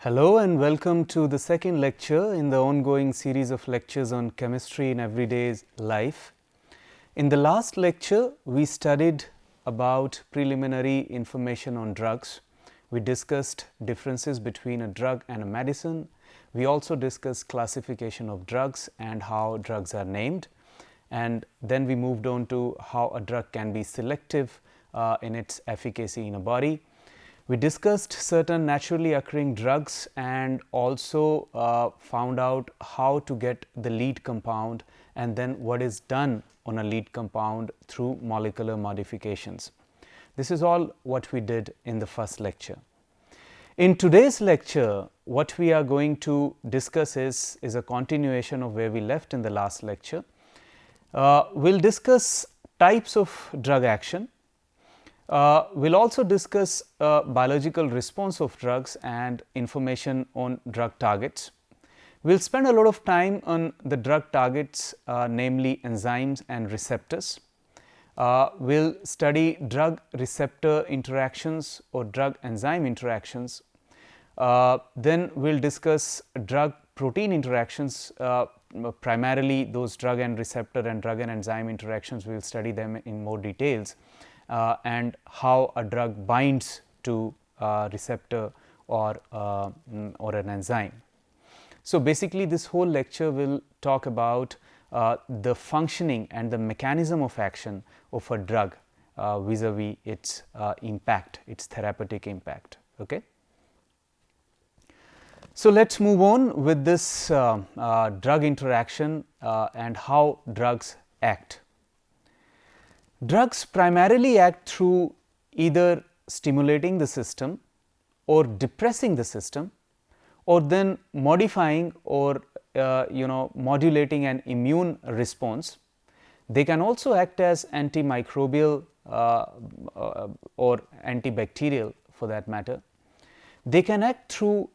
Hello and welcome to the second lecture in the ongoing series of lectures on chemistry in everyday life. In the last lecture, we studied about preliminary information on drugs. We discussed differences between a drug and a medicine. We also discussed classification of drugs and how drugs are named. And then we moved on to how a drug can be selective in its efficacy in a body. We discussed certain naturally occurring drugs and also found out how to get the lead compound and then what is done on a lead compound through molecular modifications. This is all what we did in the first lecture. In today's lecture, what we are going to discuss is a continuation of where we left in the last lecture. We'll discuss types of drug action. We'll also discuss biological response of drugs and information on drug targets. We'll spend a lot of time on the drug targets, namely enzymes and receptors. We'll study drug receptor interactions or drug enzyme interactions. Then we'll discuss drug protein interactions, primarily those drug and receptor and drug and enzyme interactions. We'll study them in more details. And how a drug binds to a receptor or an enzyme. So, basically this whole lecture will talk about the functioning and the mechanism of action of a drug vis-a-vis its impact, its therapeutic impact. Okay. So, let us move on with this drug interaction and how drugs act. Drugs primarily act through either stimulating the system or depressing the system or then modifying or modulating an immune response. They can also act as antimicrobial or antibacterial for that matter. They can act through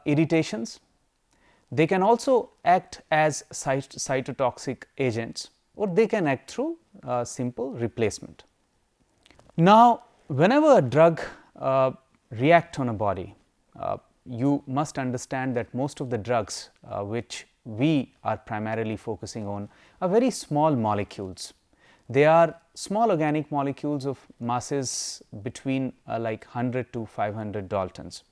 irritations. They can also act as cytotoxic agents, or they can act through simple replacement. Now, whenever a drug reacts on a body, you must understand that most of the drugs which we are primarily focusing on are very small molecules. They are small organic molecules of masses between like 100 to 500 Daltons.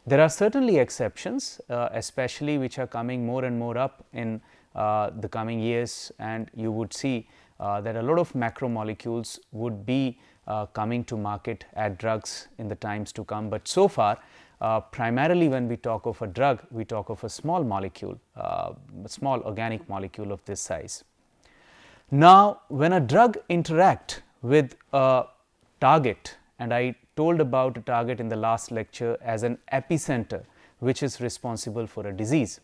There are certainly exceptions, especially which are coming more and more up in the coming years, and you would see that a lot of macromolecules would be coming to market as drugs in the times to come, but so far primarily when we talk of a drug, we talk of a small molecule, a small organic molecule of this size. Now, when a drug interacts with a target, and I told about a target in the last lecture as an epicenter which is responsible for a disease.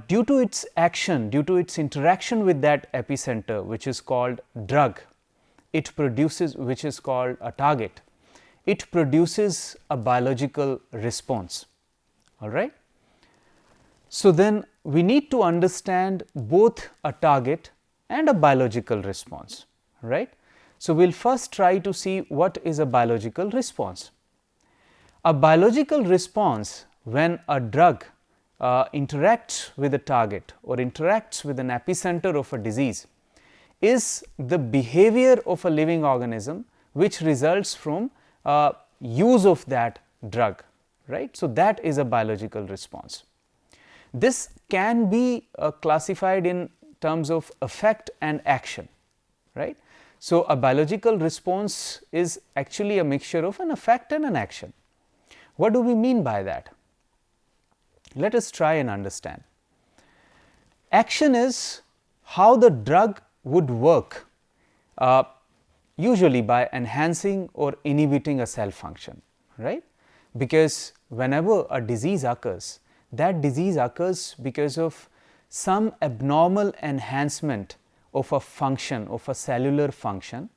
Due to its action, due to its interaction with that epicenter which is called drug, it produces, which is called a target, it produces a biological response. All right. So, then we need to understand both a target and a biological response, right. So, we will first try to see what is a biological response. A biological response, when a drug interacts with a target or interacts with an epicenter of a disease, is the behavior of a living organism which results from use of that drug, right. So, that is a biological response. This can be classified in terms of effect and action, right. So, a biological response is actually a mixture of an effect and an action. What do we mean by that? Let us try and understand. Action is how the drug would work, usually by enhancing or inhibiting a cell function, right. Because whenever a disease occurs, that disease occurs because of some abnormal enhancement of a function, of a cellular function,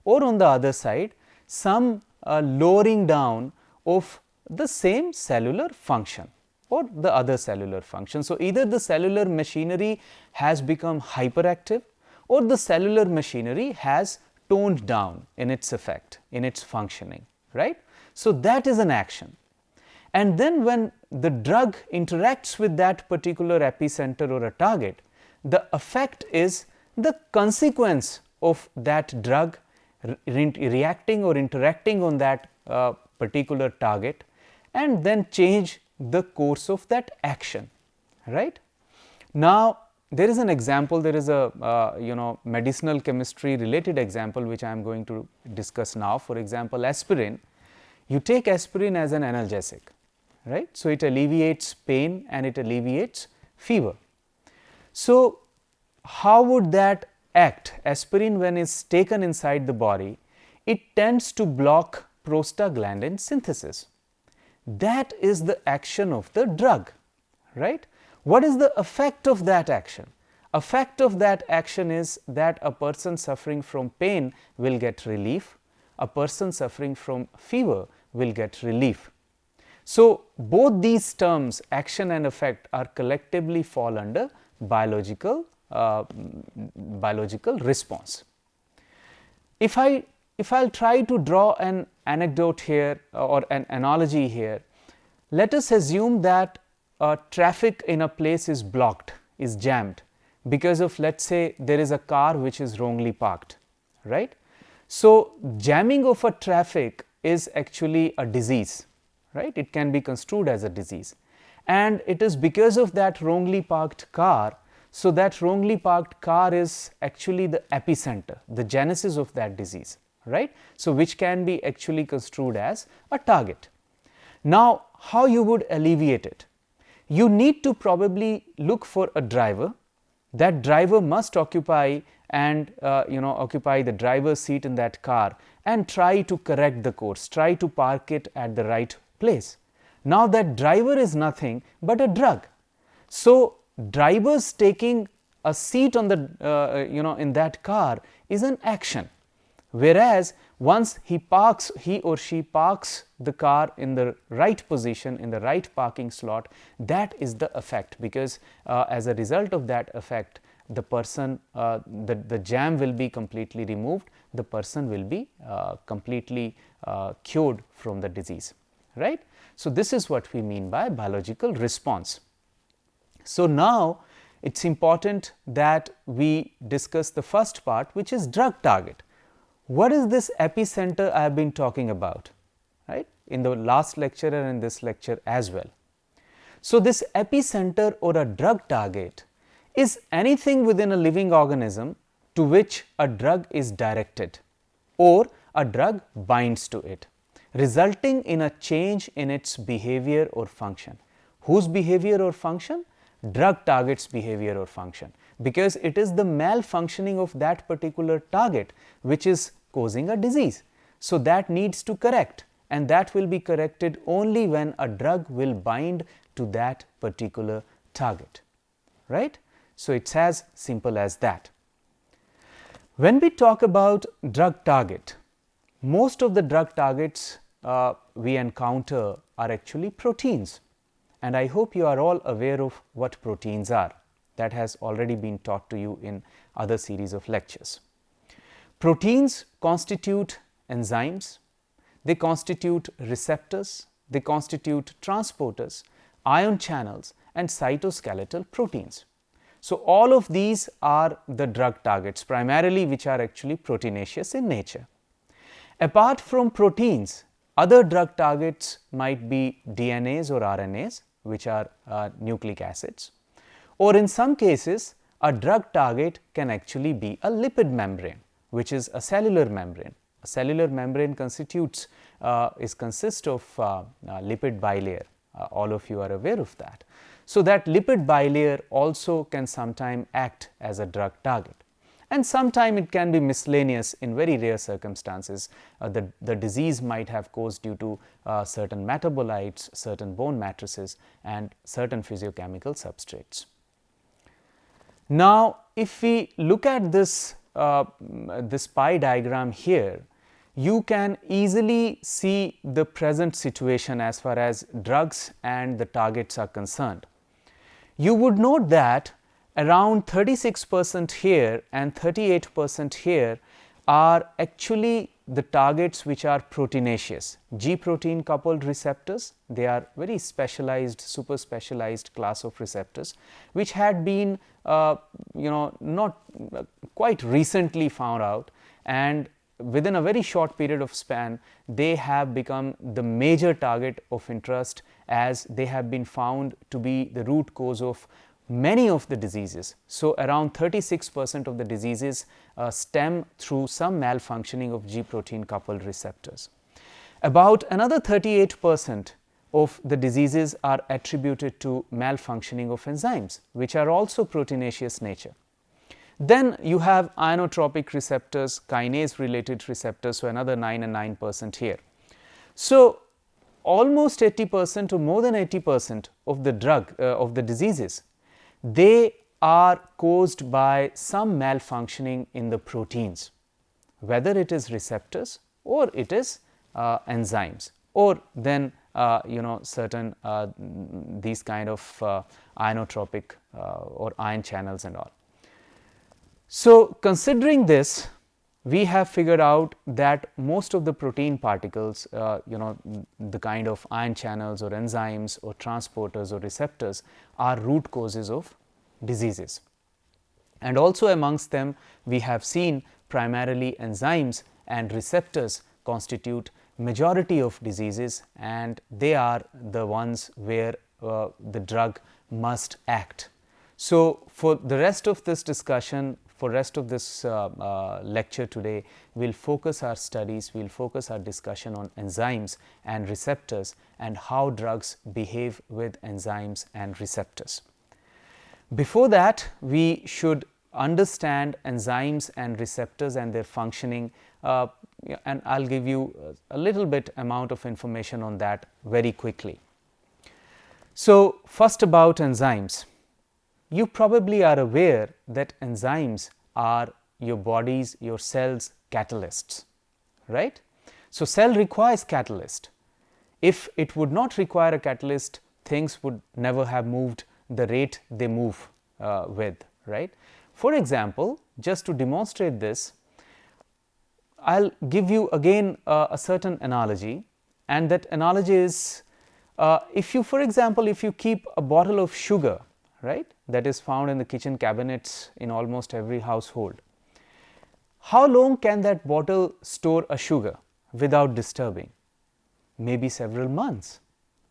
or on the other side some lowering down of the same cellular function or the other cellular function. So, either the cellular machinery has become hyperactive or the cellular machinery has toned down in its effect, in its functioning, right. So, that is an action. and then when the drug interacts with that particular epicenter or a target, the effect is the consequence of that drug reacting or interacting on that particular target, and then change the course of that action, right. Now, there is an example, there is a medicinal chemistry related example which I am going to discuss now. For example, aspirin, you take aspirin as an analgesic, right. So, it alleviates pain and it alleviates fever. So, how would that act? Aspirin, when is taken inside the body, it tends to block prostaglandin synthesis. That is the action of the drug, right. What is the effect of that action? Effect of that action is that a person suffering from pain will get relief, a person suffering from fever will get relief. So, both these terms, action and effect, are collectively fall under biological response. If I'll try to draw an anecdote here or an analogy here, let us assume that traffic in a place is blocked, is jammed, because of, let us say, there is a car which is wrongly parked, right. So, jamming of a traffic is actually a disease, right. It can be construed as a disease, and it is because of that wrongly parked car. So, that wrongly parked car is actually the epicenter, the genesis of that disease, right. So, which can be actually construed as a target. Now, how you would alleviate it? You need to probably look for a driver. That driver must occupy and occupy the driver's seat in that car and try to correct the course, try to park it at the right place. Now, that driver is nothing but a drug. So, drivers taking a seat on the in that car is an action, whereas once he or she parks the car in the right position, in the right parking slot, that is the effect, because as a result of that effect, the person the jam will be completely removed, the person will be completely cured from the disease, right. So, this is what we mean by biological response. So, now it is important that we discuss the first part, which is drug target. What is this epicenter I have been talking about, right, in the last lecture and in this lecture as well. So, this epicenter or a drug target is anything within a living organism to which a drug is directed or a drug binds to it, resulting in a change in its behavior or function. Whose behavior or function? Drug target's behavior or function, because it is the malfunctioning of that particular target which is causing a disease. So, that needs to correct, and that will be corrected only when a drug will bind to that particular target, right. So, it is as simple as that. When we talk about drug target, most of the drug targets we encounter are actually proteins, and I hope you are all aware of what proteins are. That has already been taught to you in other series of lectures. Proteins constitute enzymes, they constitute receptors, they constitute transporters, ion channels, and cytoskeletal proteins. So, all of these are the drug targets primarily, which are actually proteinaceous in nature. Apart from proteins, other drug targets might be DNAs or RNAs, which are nucleic acids, or in some cases a drug target can actually be a lipid membrane, which is a cellular membrane. A cellular membrane consists of lipid bilayer. All of you are aware of that. So, that lipid bilayer also can sometime act as a drug target, and sometime it can be miscellaneous. In very rare circumstances, the disease might have caused due to certain metabolites, certain bone matrices, and certain physiochemical substrates. Now, if we look at this pie diagram here, you can easily see the present situation as far as drugs and the targets are concerned. You would note that around 36% here and 38% here are actually the targets which are proteinaceous, G protein coupled receptors. They are very specialized, super specialized class of receptors which had been not quite recently found out, and within a very short period of span they have become the major target of interest, as they have been found to be the root cause of many of the diseases. So, around 36% of the diseases stem through some malfunctioning of G protein coupled receptors. About another 38% of the diseases are attributed to malfunctioning of enzymes which are also proteinaceous nature. Then you have ionotropic receptors, kinase related receptors, so another 9 and 9% here. So, almost 80% or more than 80% of the diseases, they are caused by some malfunctioning in the proteins, whether it is receptors or it is enzymes, or then certain these kind of ionotropic or ion channels and all. So, considering this, we have figured out that most of the protein particles, the kind of ion channels or enzymes or transporters or receptors are root causes of diseases. And also amongst them we have seen primarily enzymes and receptors constitute majority of diseases, and they are the ones where the drug must act. So, for the rest of this discussion, for rest of this lecture today, we will focus our studies, we will focus our discussion on enzymes and receptors and how drugs behave with enzymes and receptors. Before that, we should understand enzymes and receptors and their functioning, and I will give you a little bit amount of information on that very quickly. So, first about enzymes. You probably are aware that enzymes are your body's, your cell's catalysts, right. So, cell requires catalyst. If it would not require a catalyst, things would never have moved the rate they move with, right. For example, just to demonstrate this, I will give you again a certain analogy, and that analogy is if you, for example, if you keep a bottle of sugar, right, that is found in the kitchen cabinets in almost every household. How long can that bottle store a sugar without disturbing? Maybe several months,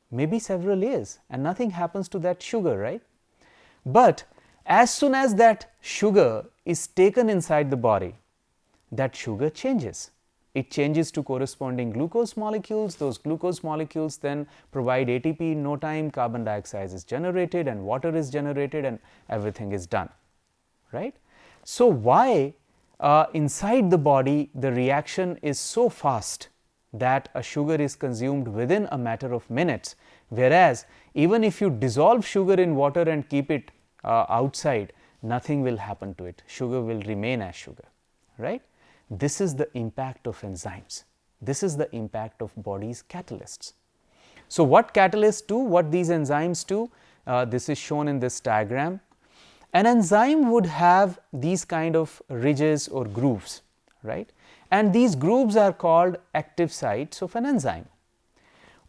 maybe several years, and nothing happens to that sugar, right. But as soon as that sugar is taken inside the body, that sugar changes. It changes to corresponding glucose molecules. Those glucose molecules then provide ATP in no time, carbon dioxide is generated and water is generated and everything is done, right. So, why inside the body the reaction is so fast that a sugar is consumed within a matter of minutes, whereas even if you dissolve sugar in water and keep it outside, nothing will happen to it, sugar will remain as sugar, right. This is the impact of enzymes. This is the impact of body's catalysts. So, what catalysts do, what these enzymes do, this is shown in this diagram. An enzyme would have these kind of ridges or grooves, right, and these grooves are called active sites of an enzyme.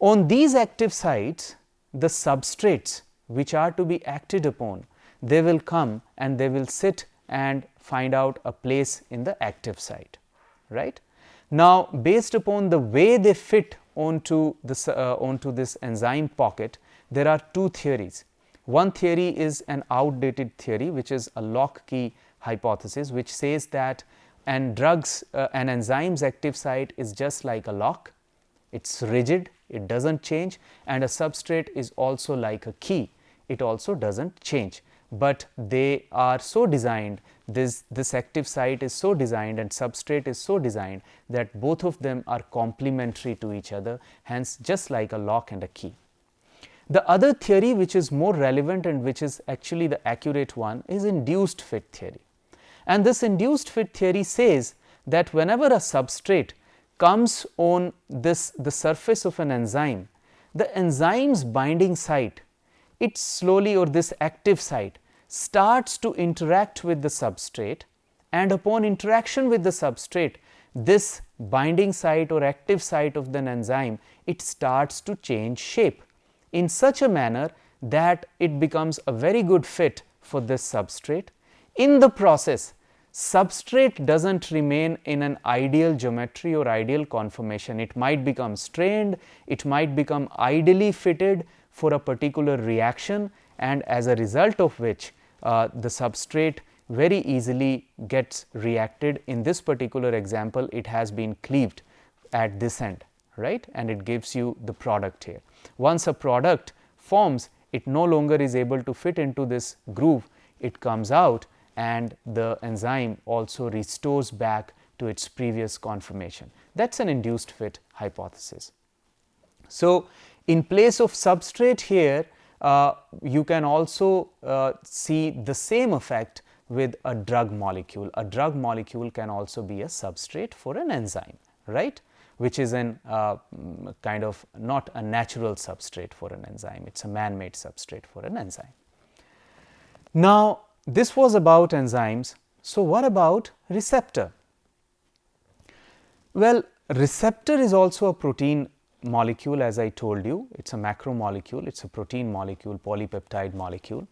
On these active sites, the substrates which are to be acted upon, they will come and they will sit and find out a place in the active site, right. Now, based upon the way they fit onto this enzyme pocket, there are two theories. One theory is an outdated theory, which is a lock key hypothesis, which says that an enzyme's active site is just like a lock, it is rigid, it does not change, and a substrate is also like a key, it also does not change. But they are so designed, this active site is so designed and substrate is so designed that both of them are complementary to each other, hence just like a lock and a key. The other theory which is more relevant and which is actually the accurate one is induced fit theory. And this induced fit theory says that whenever a substrate comes on the surface of an enzyme, the enzyme's binding site, it slowly, or this active site, starts to interact with the substrate, and upon interaction with the substrate, this binding site or active site of the enzyme, it starts to change shape in such a manner that it becomes a very good fit for this substrate. In the process, substrate does not remain in an ideal geometry or ideal conformation. It might become strained, it might become ideally fitted for a particular reaction, and as a result of which the substrate very easily gets reacted. In this particular example, it has been cleaved at this end, right, and it gives you the product here. Once a product forms, it no longer is able to fit into this groove, it comes out, and the enzyme also restores back to its previous conformation. That is an induced fit hypothesis. So, in place of substrate here, you can also see the same effect with a drug molecule. A drug molecule can also be a substrate for an enzyme, right, which is an kind of not a natural substrate for an enzyme, it is a man-made substrate for an enzyme. Now, this was about enzymes. So, what about receptor? Well, receptor is also a protein molecule, as I told you. It is a macromolecule, it is a protein molecule, polypeptide molecule,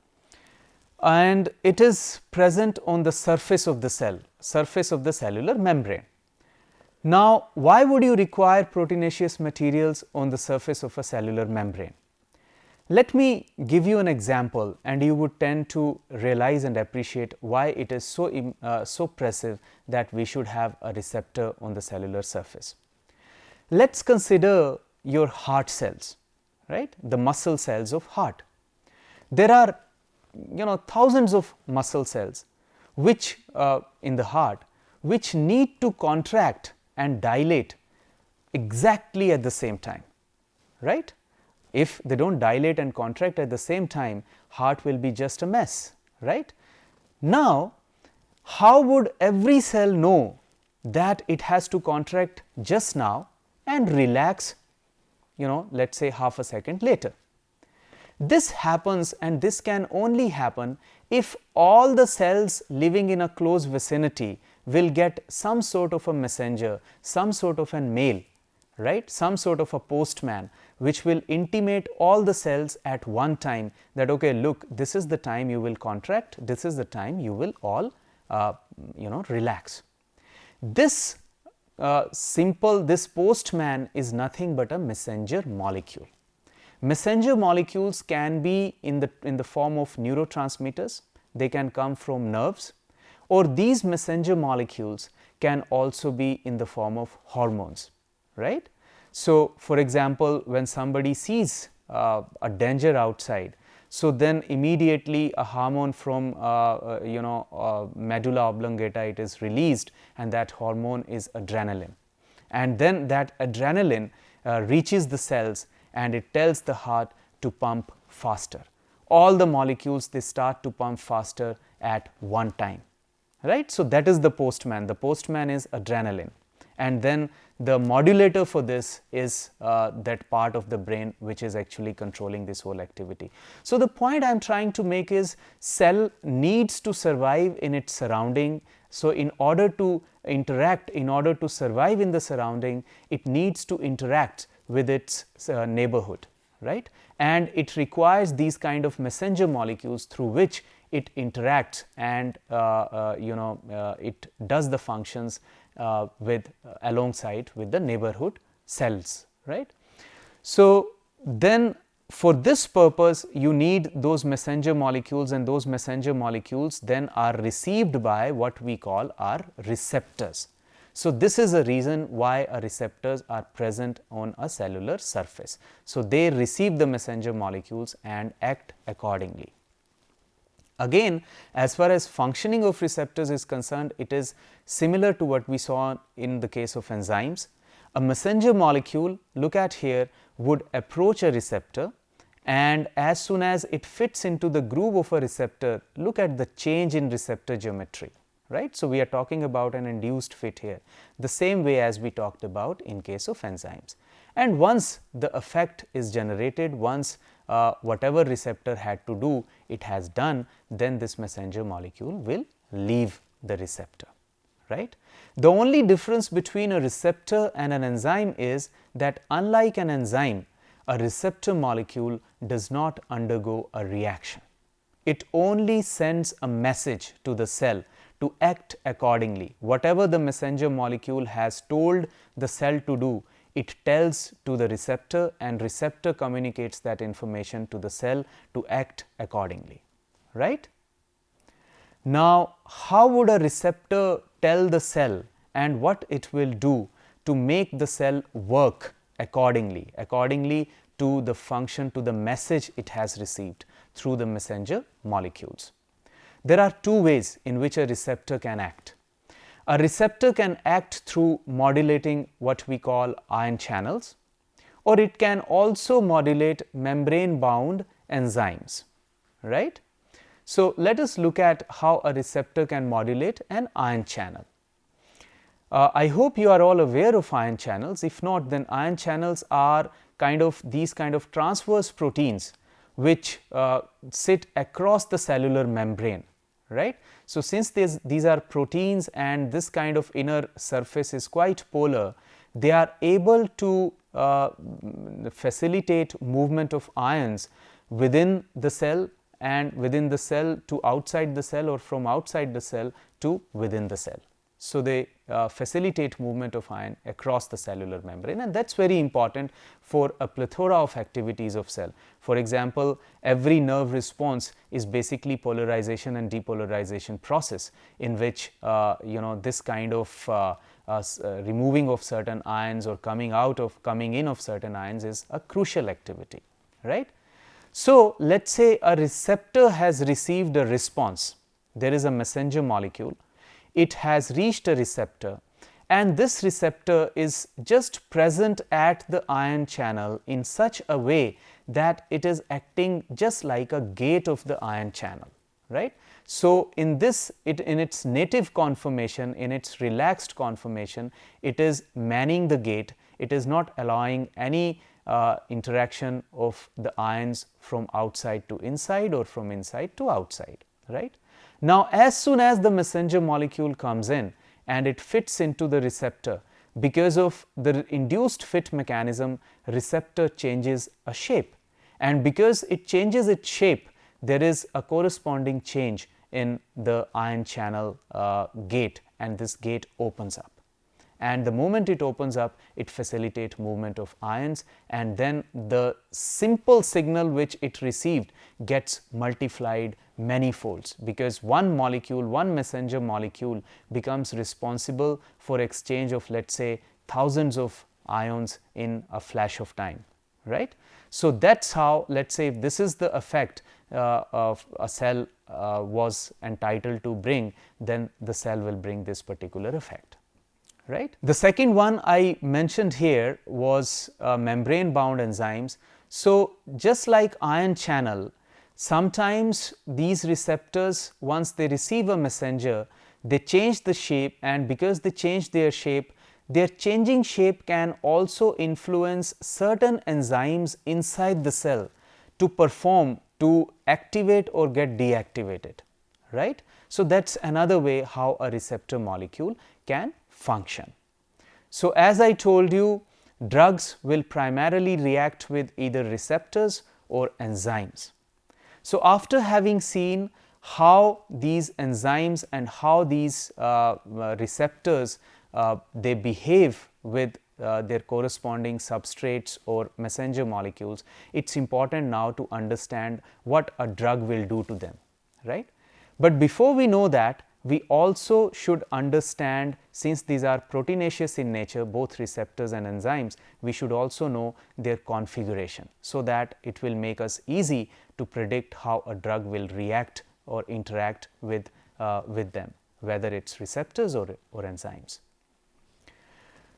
and it is present on the surface of the cell, surface of the cellular membrane. Now, why would you require proteinaceous materials on the surface of a cellular membrane? Let me give you an example, and you would tend to realize and appreciate why it is so pressive that we should have a receptor on the cellular surface. Let us consider your heart cells, right, the muscle cells of heart. There are thousands of muscle cells which in the heart, which need to contract and dilate exactly at the same time, right. If they do not dilate and contract at the same time, heart will be just a mess, right. Now, how would every cell know that it has to contract just now and relax, let us say half a second later? This happens, and this can only happen if all the cells living in a close vicinity will get some sort of a messenger, some sort of a mail, right, some sort of a postman, which will intimate all the cells at one time that, okay, look, this is the time you will contract, this is the time you will all relax. This this postman is nothing but a messenger molecule. Messenger molecules can be in the form of neurotransmitters, they can come from nerves, or these messenger molecules can also be in the form of hormones, right. So, for example, when somebody sees a danger outside, so then immediately a hormone from medulla oblongata, it is released, and that hormone is adrenaline, and then that adrenaline reaches the cells and it tells the heart to pump faster. All the molecules, they start to pump faster at one time, right. So, that is the postman is adrenaline, and then the modulator for this is that part of the brain which is actually controlling this whole activity. So, the point I am trying to make is cell needs to survive in its surrounding. So, in order to interact, in order to survive in the surrounding, it needs to interact with its neighborhood, right, and it requires these kind of messenger molecules through which it interacts and it does the functions alongside with the neighborhood cells, right. So, then for this purpose you need those messenger molecules, and those messenger molecules then are received by what we call our receptors. So, this is a reason why our receptors are present on a cellular surface. So, they receive the messenger molecules and act accordingly. Again, as far as functioning of receptors is concerned, it is similar to what we saw in the case of enzymes. A messenger molecule, look at here, would approach a receptor, and as soon as it fits into the groove of a receptor, look at the change in receptor geometry, right. So, we are talking about an induced fit here, the same way as we talked about in case of enzymes. And once the effect is generated, once whatever receptor had to do, it has done, then this messenger molecule will leave the receptor, right? The only difference between a receptor and an enzyme is that unlike an enzyme, a receptor molecule does not undergo a reaction. It only sends a message to the cell to act accordingly. Whatever the messenger molecule has told the cell to do, it tells to the receptor, and receptor communicates that information to the cell to act accordingly, right? Now, how would a receptor tell the cell and what it will do to make the cell work accordingly to the function, to the message it has received through the messenger molecules? There are two ways in which a receptor can act. A receptor can act through modulating what we call ion channels, or it can also modulate membrane bound enzymes, right? So, let us look at how a receptor can modulate an ion channel. I hope you are all aware of ion channels. If not, then ion channels are these kind of transverse proteins which sit across the cellular membrane, right. So, since these are proteins and this kind of inner surface is quite polar, they are able to facilitate movement of ions within the cell and within the cell to outside the cell, or from outside the cell to within the cell. So, they facilitate movement of ion across the cellular membrane, and that is very important for a plethora of activities of cell. For example, every nerve response is basically polarization and depolarization process, in which this kind of removing of certain ions or coming in of certain ions is a crucial activity, right. So, let us say a receptor has received a response. There is a messenger molecule, it has reached a receptor, and this receptor is just present at the ion channel in such a way that it is acting just like a gate of the ion channel, right. So, in its native conformation, in its relaxed conformation, it is manning the gate, it is not allowing any interaction of the ions from outside to inside or from inside to outside, right. Now, as soon as the messenger molecule comes in and it fits into the receptor, because of the induced fit mechanism, receptor changes a shape, and because it changes its shape, there is a corresponding change in the ion channel gate, and this gate opens up. And the moment it opens up, it facilitates movement of ions, and then the simple signal which it received gets multiplied many folds, because one messenger molecule becomes responsible for exchange of, let us say, thousands of ions in a flash of time, right. So, that is how, let us say, if this is the effect of a cell was entitled to bring, then the cell will bring this particular effect, right. The second one I mentioned here was membrane bound enzymes. So, just like ion channel, sometimes these receptors, once they receive a messenger, they change the shape, and because they change their shape, their changing shape can also influence certain enzymes inside the cell to perform, to activate or get deactivated, right. So, that is another way how a receptor molecule can function. So, as I told you, drugs will primarily react with either receptors or enzymes. So, after having seen how these enzymes and how these receptors they behave with their corresponding substrates or messenger molecules, it is important now to understand what a drug will do to them, right. But before we know that, we also should understand, since these are proteinaceous in nature, both receptors and enzymes, we should also know their configuration, so that it will make us easy to predict how a drug will react or interact with them, whether it is receptors or enzymes.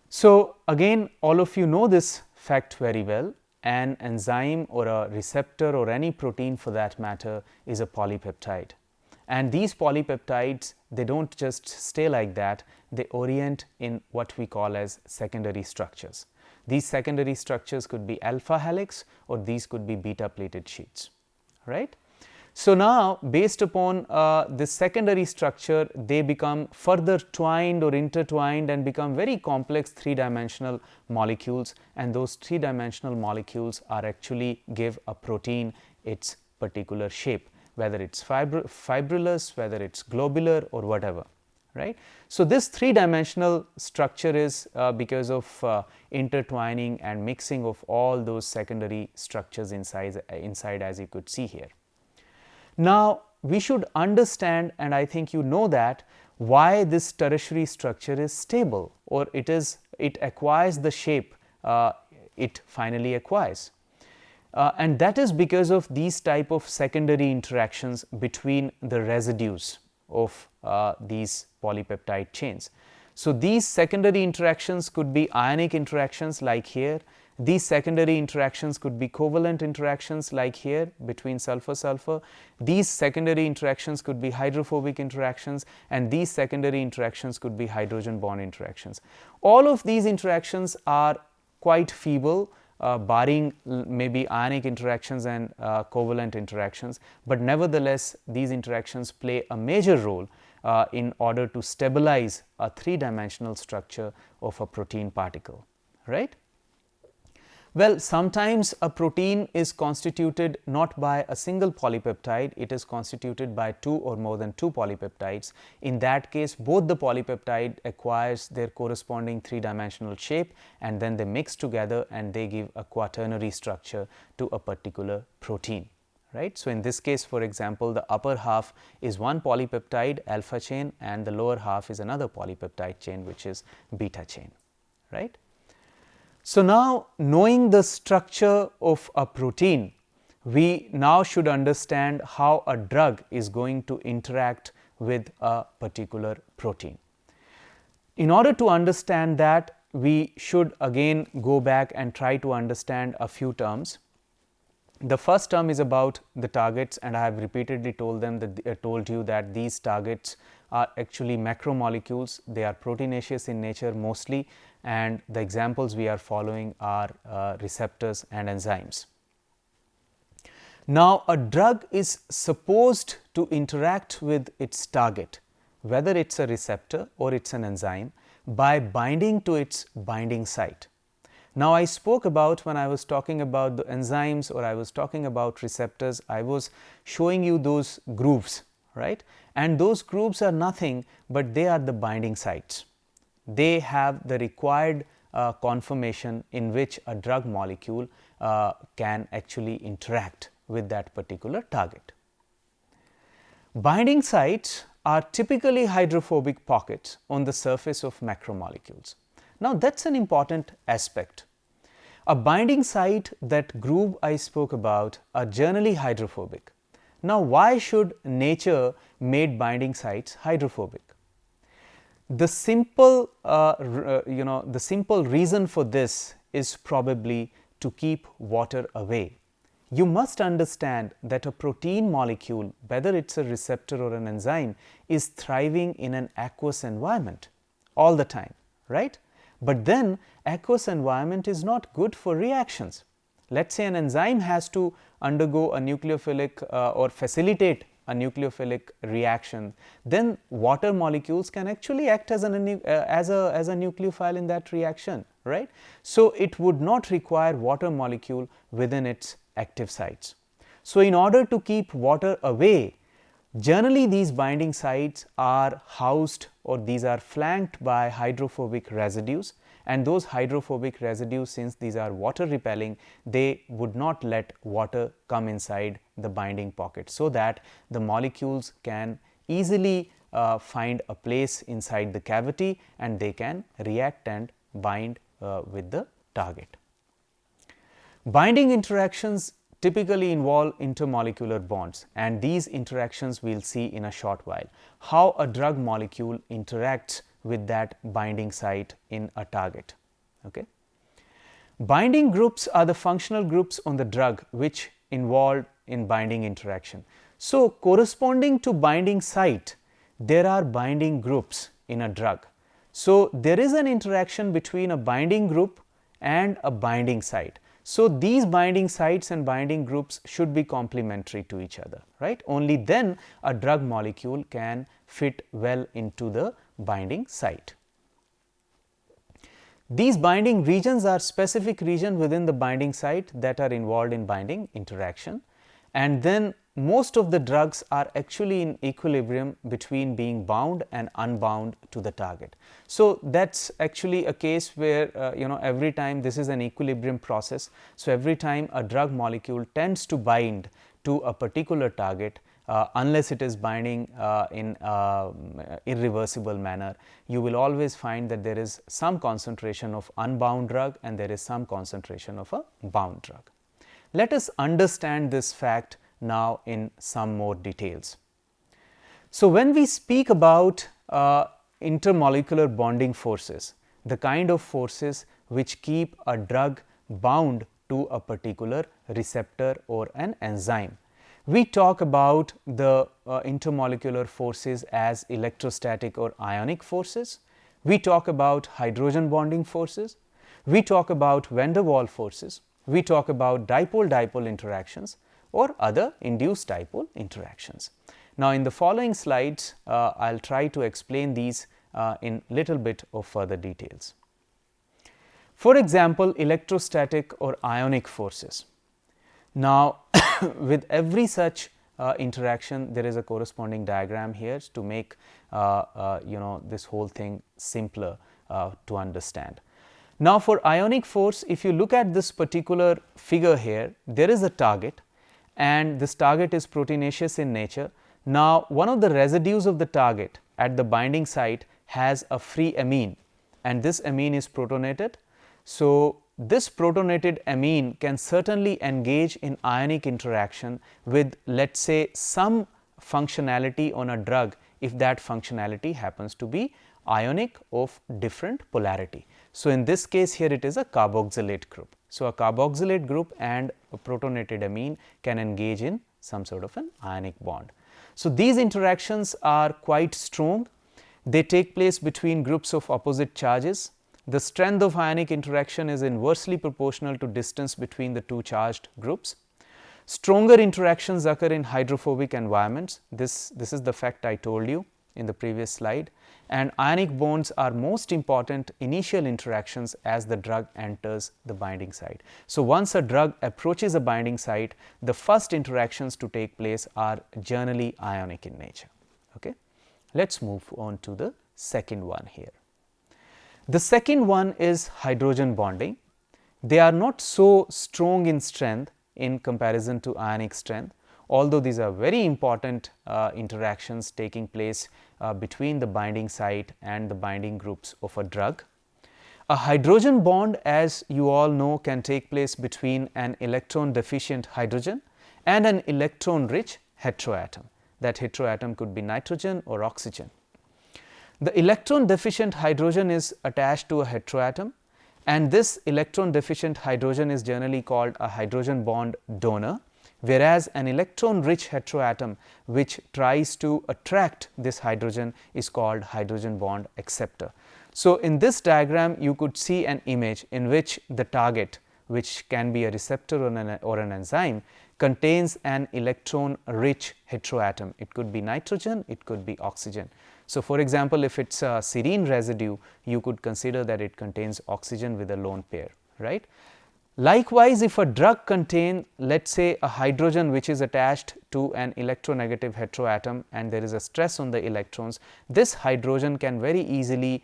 So, again, all of you know this fact very well. An enzyme or a receptor or any protein for that matter is a polypeptide. And these polypeptides, they do not just stay like that, they orient in what we call as secondary structures. These secondary structures could be alpha helix, or these could be beta plated sheets, right. So now based upon this secondary structure, they become further twined or intertwined and become very complex 3-dimensional molecules, and those 3-dimensional molecules are actually give a protein its particular shape, whether it's fibrillous, whether it's globular or whatever, right. So this 3-dimensional structure is because of intertwining and mixing of all those secondary structures inside as you could see here. Now we should understand, and I think you know that, why this tertiary structure is stable, or it acquires the shape it finally acquires. And that is because of these type of secondary interactions between the residues of these polypeptide chains. So these secondary interactions could be ionic interactions like here. These secondary interactions could be covalent interactions like here between sulfur-sulfur. These secondary interactions could be hydrophobic interactions, and these secondary interactions could be hydrogen bond interactions. All of these interactions are quite feeble, barring maybe ionic interactions and covalent interactions, but nevertheless these interactions play a major role in order to stabilize a 3-dimensional structure of a protein particle, right. Well, sometimes a protein is constituted not by a single polypeptide, it is constituted by 2 or more than 2 polypeptides. In that case, both the polypeptide acquires their corresponding 3-dimensional shape, and then they mix together and they give a quaternary structure to a particular protein, right. So in this case, for example, the upper half is one polypeptide alpha chain and the lower half is another polypeptide chain, which is beta chain, right. So now, knowing the structure of a protein, we now should understand how a drug is going to interact with a particular protein. In order to understand that, we should again go back and try to understand a few terms. The first term is about the targets, and I have repeatedly told you that these targets are actually macromolecules. They are proteinaceous in nature mostly, and the examples we are following are receptors and enzymes. Now a drug is supposed to interact with its target, whether it is a receptor or it is an enzyme, by binding to its binding site. Now I spoke about, when I was talking about the enzymes or I was talking about receptors, I was showing you those grooves, right, and those grooves are nothing but they are the binding sites. They have the required conformation in which a drug molecule can actually interact with that particular target. Binding sites are typically hydrophobic pockets on the surface of macromolecules. Now that is an important aspect. A binding site, that groove I spoke about, are generally hydrophobic. Now why should nature made binding sites hydrophobic? The simple the simple reason for this is probably to keep water away. You must understand that a protein molecule, whether it is a receptor or an enzyme, is thriving in an aqueous environment all the time, right. But then aqueous environment is not good for reactions. Let us say an enzyme has to undergo a nucleophilic or facilitate a nucleophilic reaction, then water molecules can actually act as a nucleophile in that reaction, right. So it would not require water molecule within its active sites. So in order to keep water away, generally these binding sites are housed, or these are flanked by hydrophobic residues, and those hydrophobic residues, since these are water repelling, they would not let water come inside the binding pocket, so that the molecules can easily find a place inside the cavity and they can react and bind with the target. Binding interactions typically involve intermolecular bonds, and these interactions we will see in a short while. How a drug molecule interacts with that binding site in a target. Okay. Binding groups are the functional groups on the drug which involved in binding interaction. So corresponding to binding site, there are binding groups in a drug. So there is an interaction between a binding group and a binding site. So these binding sites and binding groups should be complementary to each other, right? Only then a drug molecule can fit well into the binding site. These binding regions are specific regions within the binding site that are involved in binding interaction, and then most of the drugs are actually in equilibrium between being bound and unbound to the target. So, that is actually a case where every time this is an equilibrium process. So, every time a drug molecule tends to bind to a particular target, unless it is binding in irreversible manner, you will always find that there is some concentration of unbound drug and there is some concentration of a bound drug. Let us understand this fact now in some more details. So, when we speak about intermolecular bonding forces, the kind of forces which keep a drug bound to a particular receptor or an enzyme, we talk about the intermolecular forces as electrostatic or ionic forces. We talk about hydrogen bonding forces. We talk about van der Waals forces. We talk about dipole-dipole interactions or other induced dipole interactions. Now, in the following slides, I will try to explain these in little bit of further details. For example, electrostatic or ionic forces. Now, with every such interaction, there is a corresponding diagram here to make this whole thing simpler to understand. Now, for ionic force, if you look at this particular figure here, there is a target and this target is proteinaceous in nature. Now, one of the residues of the target at the binding site has a free amine and this amine is protonated. So, this protonated amine can certainly engage in ionic interaction with, let us say, some functionality on a drug if that functionality happens to be ionic of different polarity. So, in this case here it is a carboxylate group. So, a carboxylate group and a protonated amine can engage in some sort of an ionic bond. So, these interactions are quite strong. They take place between groups of opposite charges. The strength of ionic interaction is inversely proportional to distance between the two charged groups. Stronger interactions occur in hydrophobic environments. This is the fact I told you in the previous slide, and ionic bonds are most important initial interactions as the drug enters the binding site. So, once a drug approaches a binding site, the first interactions to take place are generally ionic in nature. Okay. Let us move on to the second one here. The second one is hydrogen bonding. They are not so strong in strength in comparison to ionic strength, although these are very important interactions taking place between the binding site and the binding groups of a drug. A hydrogen bond, as you all know, can take place between an electron deficient hydrogen and an electron rich heteroatom. That heteroatom could be nitrogen or oxygen. The electron deficient hydrogen is attached to a heteroatom and this electron deficient hydrogen is generally called a hydrogen bond donor, whereas an electron rich heteroatom which tries to attract this hydrogen is called hydrogen bond acceptor. So, in this diagram you could see an image in which the target, which can be a receptor or an enzyme, contains an electron rich heteroatom. It could be nitrogen, it could be oxygen. So, for example, if it is a serine residue, you could consider that it contains oxygen with a lone pair, right. Likewise, if a drug contains, let us say, a hydrogen which is attached to an electronegative heteroatom and there is a stress on the electrons, this hydrogen can very easily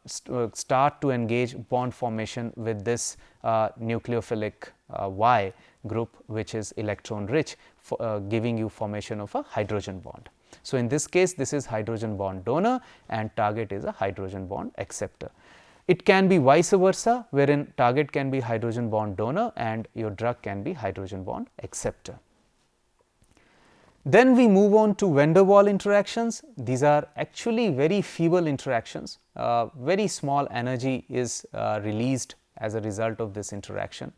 start to engage bond formation with this nucleophilic Y group, which is electron rich, giving you formation of a hydrogen bond. So, in this case, this is hydrogen bond donor and target is a hydrogen bond acceptor. It can be vice versa, wherein target can be hydrogen bond donor and your drug can be hydrogen bond acceptor. Then we move on to van der Waals interactions. These are actually very feeble interactions. Very small energy is released as a result of this interaction,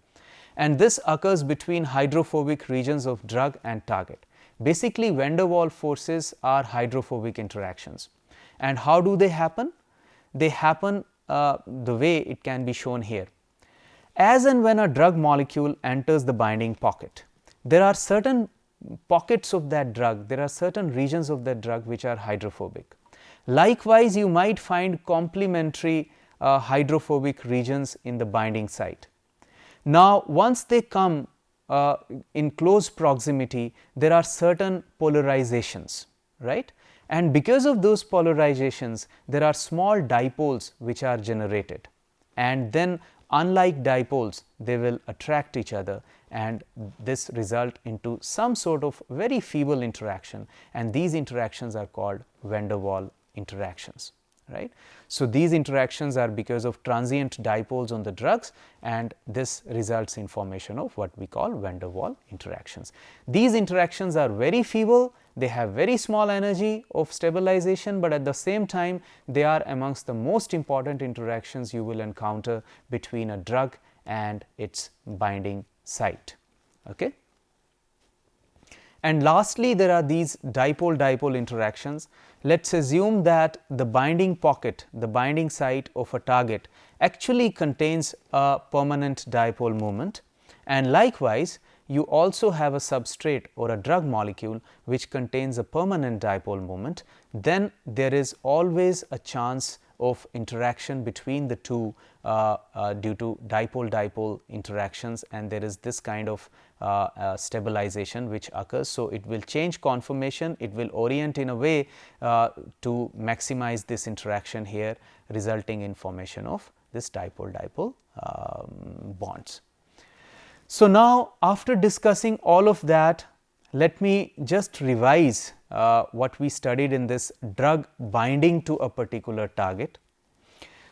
and this occurs between hydrophobic regions of drug and target. Basically, van der Waals forces are hydrophobic interactions. And how do they happen? They happen the way it can be shown here. As and when a drug molecule enters the binding pocket, there are certain pockets of that drug, there are certain regions of that drug which are hydrophobic. Likewise, you might find complementary hydrophobic regions in the binding site. Now, once they come in close proximity, there are certain polarizations, right? And because of those polarizations, there are small dipoles which are generated, and then unlike dipoles, they will attract each other, and this result into some sort of very feeble interaction, and these interactions are called van der Waals interactions, right. So, these interactions are because of transient dipoles on the drugs, and this results in formation of what we call van der Waals interactions. These interactions are very feeble, they have very small energy of stabilization, but at the same time they are amongst the most important interactions you will encounter between a drug and its binding site. Okay. And lastly, there are these dipole-dipole interactions. Let us assume that the binding pocket, the binding site of a target actually contains a permanent dipole moment, and likewise you also have a substrate or a drug molecule which contains a permanent dipole moment. Then there is always a chance of interaction between the two due to dipole-dipole interactions, and there is this kind of stabilization which occurs. So, it will change conformation, it will orient in a way to maximize this interaction here, resulting in formation of this dipole-dipole bonds. So, now after discussing all of that, let me just revise what we studied in this drug binding to a particular target.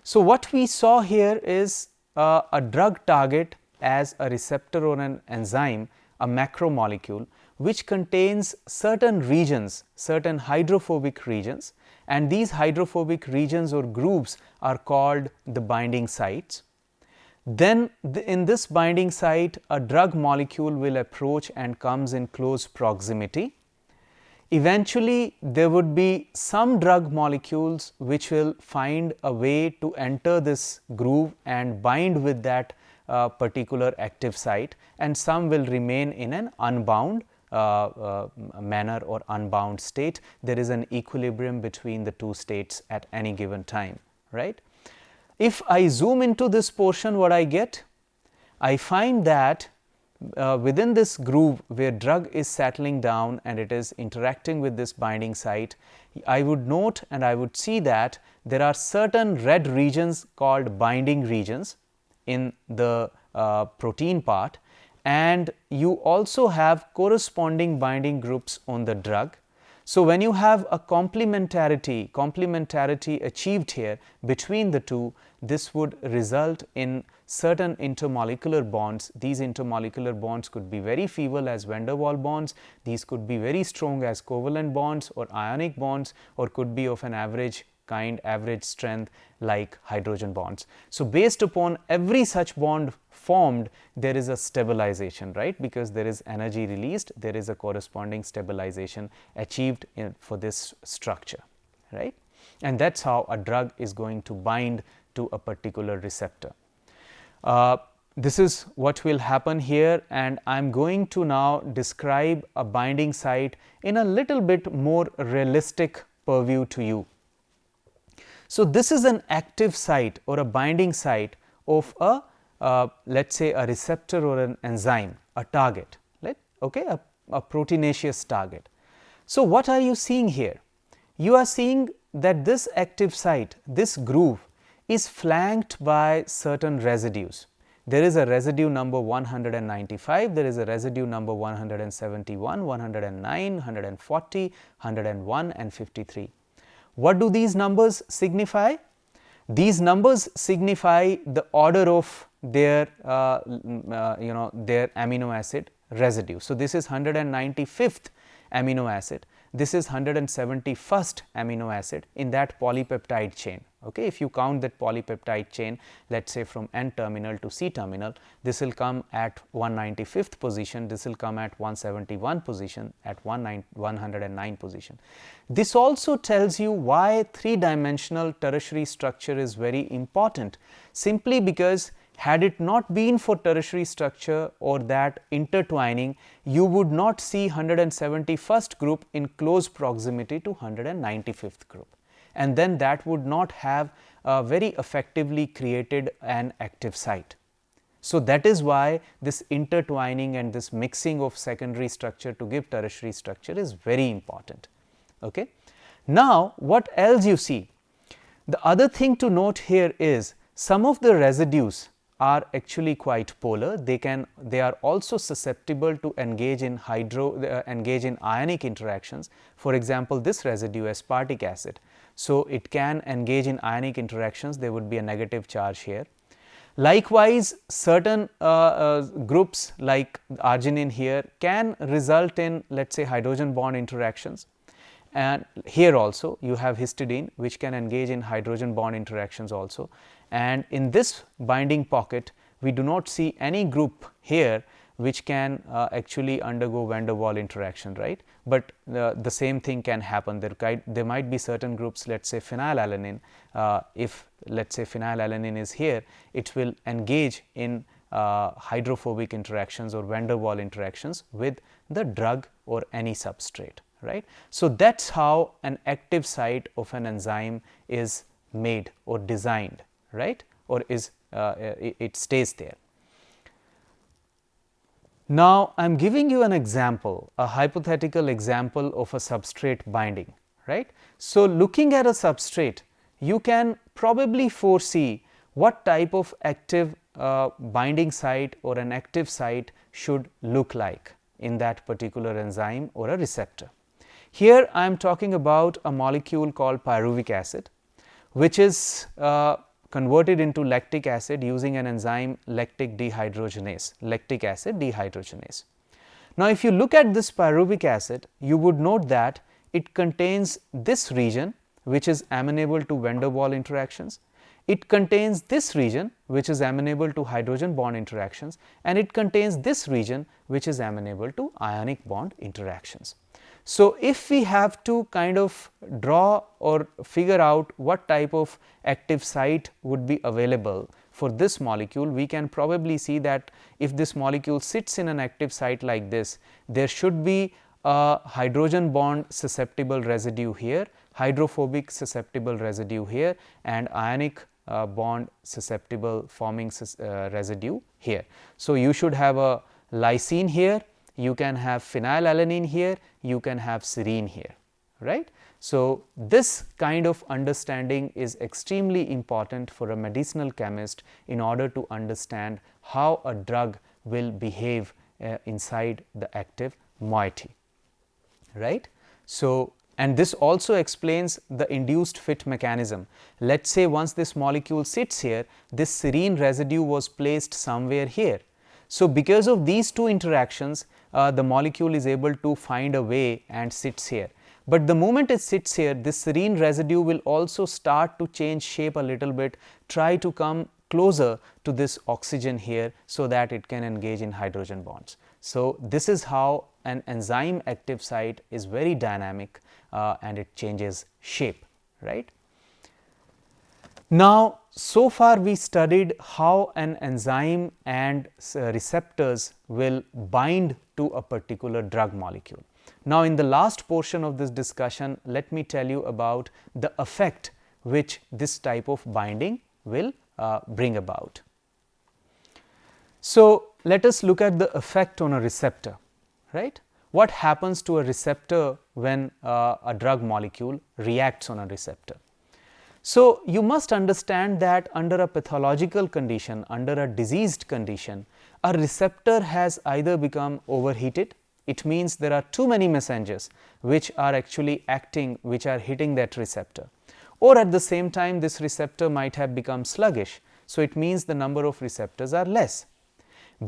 So, what we saw here is a drug target as a receptor or an enzyme, a macromolecule which contains certain regions, certain hydrophobic regions, and these hydrophobic regions or groups are called the binding sites. Then in this binding site, a drug molecule will approach and comes in close proximity. Eventually, there would be some drug molecules which will find a way to enter this groove and bind with that particular active site, and some will remain in an unbound manner or unbound state. There is an equilibrium between the two states at any given time, right. If I zoom into this portion, what I get? I find that within this groove where drug is settling down and it is interacting with this binding site, I would note and I would see that there are certain red regions called binding regions in the protein part, and you also have corresponding binding groups on the drug. So, when you have a complementarity achieved here between the two, this would result in certain intermolecular bonds. These intermolecular bonds could be very feeble as van der Waals bonds, these could be very strong as covalent bonds or ionic bonds, or could be of an average kind, average strength like hydrogen bonds. So, based upon every such bond formed, there is a stabilization, right, because there is energy released, there is a corresponding stabilization achieved for this structure, right, and that is how a drug is going to bind to a particular receptor. This is what will happen here, and I am going to now describe a binding site in a little bit more realistic purview to you. So, this is an active site or a binding site of a let us say a receptor or an enzyme, a target, right, okay, a proteinaceous target. So, what are you seeing here? You are seeing that this active site, this groove is flanked by certain residues. There is a residue number 195, there is a residue number 171, 109, 140, 101 and 53. What do these numbers signify? These numbers signify the order of their their amino acid residue. So, this is 195th amino acid, this is 171st amino acid in that polypeptide chain. Okay. If you count that polypeptide chain, let us say from N terminal to C terminal, this will come at 195th position, this will come at 171 position, at 109 position. This also tells you why 3-dimensional tertiary structure is very important, simply because had it not been for tertiary structure or that intertwining, you would not see 171st group in close proximity to 195th group, and then that would not have very effectively created an active site. So, that is why this intertwining and this mixing of secondary structure to give tertiary structure is very important. Okay. Now, what else you see? The other thing to note here is some of the residues are actually quite polar. They are also susceptible to engage in ionic interactions. For example, this residue aspartic acid. So, it can engage in ionic interactions. There would be a negative charge here. Likewise, certain groups like arginine here can result in, let us say, hydrogen bond interactions, and here also you have histidine which can engage in hydrogen bond interactions also, and in this binding pocket we do not see any group here which can actually undergo van der Waals interaction, right. But the same thing can happen. There might be certain groups, let us say phenylalanine, if let us say phenylalanine is here, it will engage in hydrophobic interactions or van der Waals interactions with the drug or any substrate, right. So, that is how an active site of an enzyme is made or designed, right, or is it stays there. Now, I am giving you an example, a hypothetical example of a substrate binding, right. So, looking at a substrate, you can probably foresee what type of active binding site or an active site should look like in that particular enzyme or a receptor. Here I am talking about a molecule called pyruvic acid, which is converted into lactic acid using an enzyme lactic dehydrogenase, lactic acid dehydrogenase. Now, if you look at this pyruvic acid, you would note that it contains this region which is amenable to van der Waals interactions, it contains this region which is amenable to hydrogen bond interactions, and it contains this region which is amenable to ionic bond interactions. So, if we have to kind of draw or figure out what type of active site would be available for this molecule, we can probably see that if this molecule sits in an active site like this, there should be a hydrogen bond susceptible residue here, hydrophobic susceptible residue here, and ionic bond susceptible forming residue here. So, you should have a lysine here, you can have phenylalanine here, you can have serine here, right. So, this kind of understanding is extremely important for a medicinal chemist in order to understand how a drug will behave inside the active moiety, right. So, and this also explains the induced fit mechanism. Let us say once this molecule sits here, this serine residue was placed somewhere here. So, because of these two interactions, the molecule is able to find a way and sits here. But the moment it sits here, this serine residue will also start to change shape a little bit, try to come closer to this oxygen here, so that it can engage in hydrogen bonds. So, this is how an enzyme active site is very dynamic and it changes shape, right. Now, so far we studied how an enzyme and receptors will bind to a particular drug molecule. Now, in the last portion of this discussion, let me tell you about the effect which this type of binding will bring about. So, let us look at the effect on a receptor, right. What happens to a receptor when a drug molecule reacts on a receptor? So, you must understand that under a pathological condition, under a diseased condition, a receptor has either become overheated, it means there are too many messengers which are actually acting, which are hitting that receptor, or at the same time this receptor might have become sluggish. So, it means the number of receptors are less.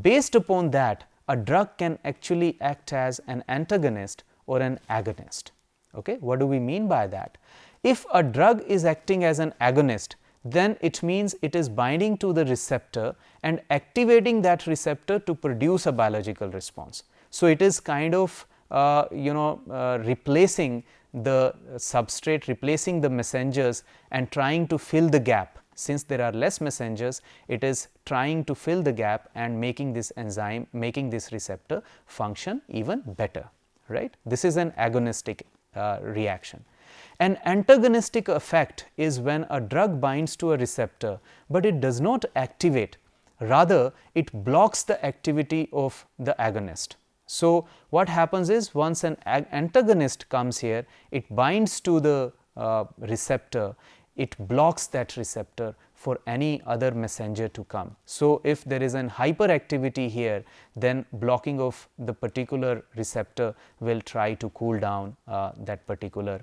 Based upon that, a drug can actually act as an antagonist or an agonist. Okay? What do we mean by that? If a drug is acting as an agonist, then it means it is binding to the receptor and activating that receptor to produce a biological response. So, it is kind of replacing the substrate, replacing the messengers and trying to fill the gap Since there are less messengers, it is trying to fill the gap and making this enzyme, making this receptor function even better, right. This is an agonistic reaction. An antagonistic effect is when a drug binds to a receptor, but it does not activate, rather it blocks the activity of the agonist. So, what happens is, once an antagonist comes here, it binds to the receptor, it blocks that receptor for any other messenger to come. So, if there is an hyperactivity here, then blocking of the particular receptor will try to cool down that particular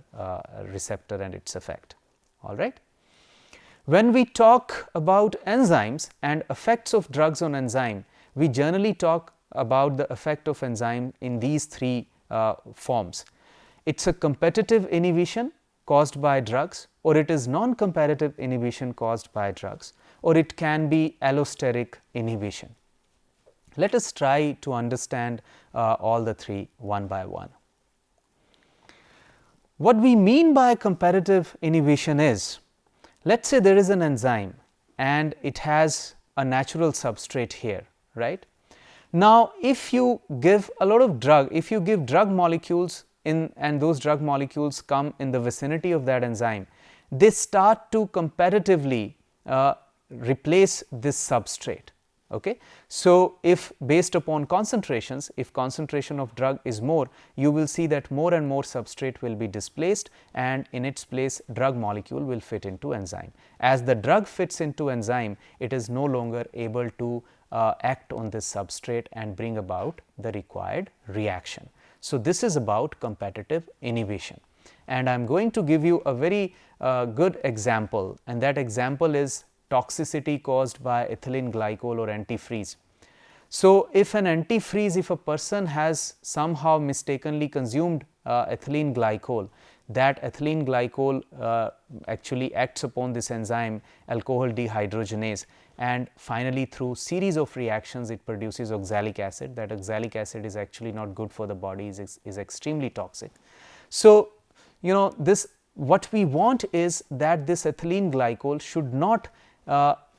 receptor and its effect. All right. When we talk about enzymes and effects of drugs on enzyme, we generally talk about the effect of enzyme in these three forms. It is a competitive inhibition caused by drugs, or it is non-competitive inhibition caused by drugs, or it can be allosteric inhibition. Let us try to understand all the three one by one. What we mean by competitive inhibition is, let us say there is an enzyme and it has a natural substrate here, right. Now, if you give a lot of drug, if you give drug molecules in, and those drug molecules come in the vicinity of that enzyme, they start to competitively replace this substrate. Okay. So, if based upon concentrations, if concentration of drug is more, you will see that more and more substrate will be displaced, and in its place drug molecule will fit into enzyme. As the drug fits into enzyme, it is no longer able to act on this substrate and bring about the required reaction. So, this is about competitive inhibition, and I am going to give you a very good example, and that example is toxicity caused by ethylene glycol or antifreeze. So, if an antifreeze, if a person has somehow mistakenly consumed ethylene glycol, that ethylene glycol actually acts upon this enzyme alcohol dehydrogenase, and finally through series of reactions it produces oxalic acid. That oxalic acid is actually not good for the body, is extremely toxic. So, you know, this, what we want is that this ethylene glycol should not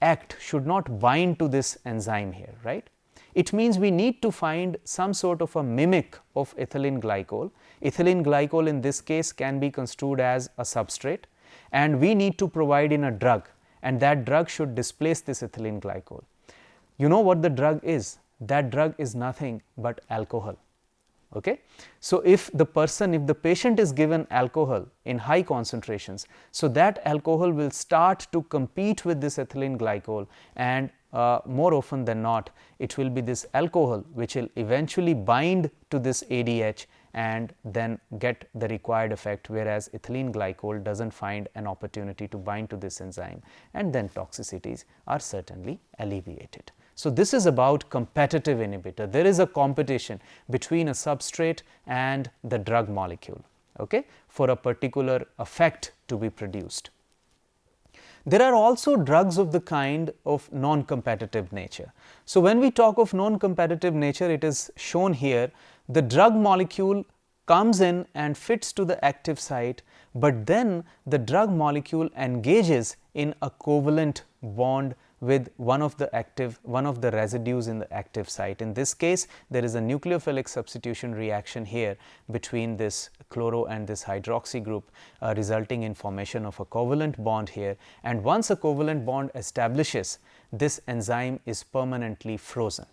act, should not bind to this enzyme here, right. It means we need to find some sort of a mimic of ethylene glycol. Ethylene glycol in this case can be construed as a substrate, and we need to provide in a drug, and that drug should displace this ethylene glycol. You know what the drug is? That drug is nothing but alcohol. Okay. So, if the person, if the patient is given alcohol in high concentrations, so that alcohol will start to compete with this ethylene glycol, and more often than not it will be this alcohol which will eventually bind to this ADH and then get the required effect, whereas ethylene glycol does not find an opportunity to bind to this enzyme, and then toxicities are certainly alleviated. So, this is about competitive inhibitor. There is a competition between a substrate and the drug molecule, okay, for a particular effect to be produced. There are also drugs of the kind of non-competitive nature. So, when we talk of non-competitive nature, it is shown here, the drug molecule comes in and fits to the active site, but then the drug molecule engages in a covalent bond with one of the residues in the active site. In this case, there is a nucleophilic substitution reaction here between this chloro and this hydroxy group, resulting in formation of a covalent bond here, and once a covalent bond establishes, this enzyme is permanently frozen,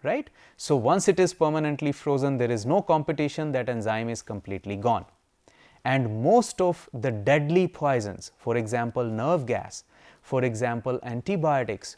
right. So, once it is permanently frozen, there is no competition, that enzyme is completely gone, and most of the deadly poisons, for example nerve gas, for example antibiotics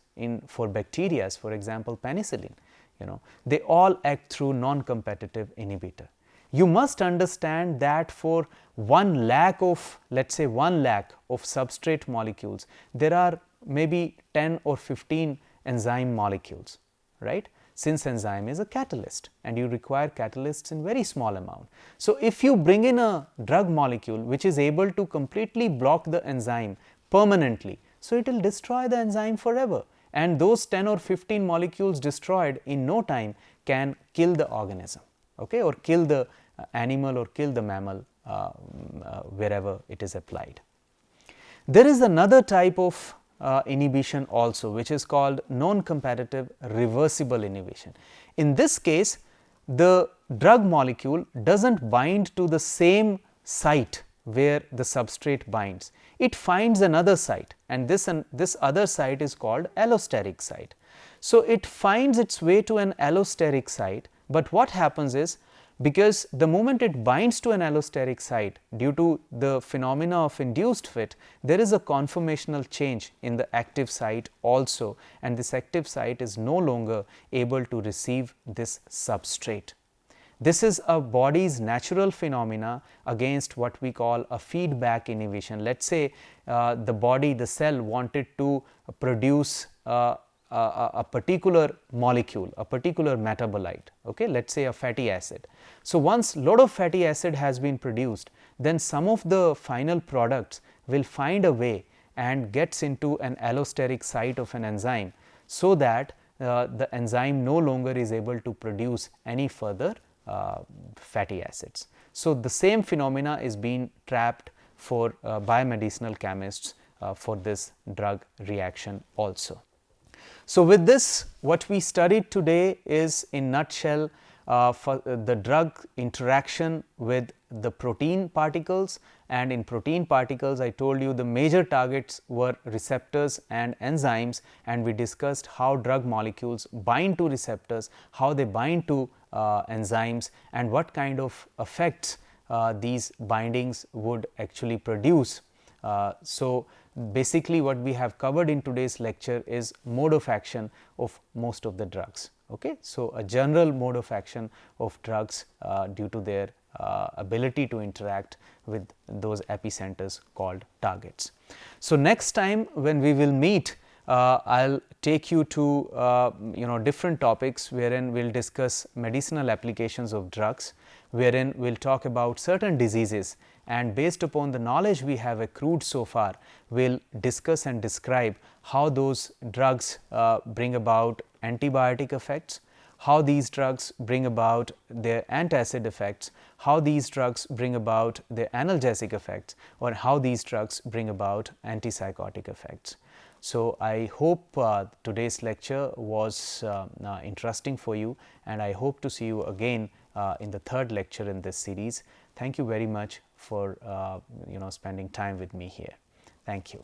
for bacteria, for example penicillin, you know, they all act through non-competitive inhibitor. You must understand that for 1 lakh of, let us say 1 lakh of substrate molecules, there are maybe 10 or 15 enzyme molecules, right, since enzyme is a catalyst and you require catalysts in very small amount. So, if you bring in a drug molecule which is able to completely block the enzyme permanently, so it will destroy the enzyme forever, and those 10 or 15 molecules destroyed in no time can kill the organism, okay, or kill the animal or kill the mammal wherever it is applied. There is another type of inhibition also, which is called non-competitive reversible inhibition. In this case, the drug molecule does not bind to the same site where the substrate binds. It finds another site, and this other site is called allosteric site. So, it finds its way to an allosteric site, but what happens is, because the moment it binds to an allosteric site, due to the phenomena of induced fit, there is a conformational change in the active site also, and this active site is no longer able to receive this substrate. This is a body's natural phenomena against what we call a feedback inhibition. Let us say the body, the cell wanted to produce a particular molecule, a particular metabolite, okay? Let us say a fatty acid. So, once lot of fatty acid has been produced, then some of the final products will find a way and gets into an allosteric site of an enzyme, so that the enzyme no longer is able to produce any further fatty acids. So, the same phenomena is being trapped for biomedicinal chemists for this drug reaction also. So, with this, what we studied today is in nutshell for the drug interaction with the protein particles, and in protein particles I told you the major targets were receptors and enzymes, and we discussed how drug molecules bind to receptors, how they bind to enzymes, and what kind of effects these bindings would actually produce. So, basically what we have covered in today's lecture is mode of action of most of the drugs. Okay? So, a general mode of action of drugs due to their ability to interact with those epicenters called targets. So, next time when we will meet, I will take you to different topics wherein we will discuss medicinal applications of drugs, wherein we will talk about certain diseases, and based upon the knowledge we have accrued so far, we will discuss and describe how those drugs bring about antibiotic effects, how these drugs bring about their antacid effects, how these drugs bring about their analgesic effects, or how these drugs bring about antipsychotic effects. So, I hope today's lecture was interesting for you, and I hope to see you again in the third lecture in this series. Thank you very much for spending time with me here. Thank you.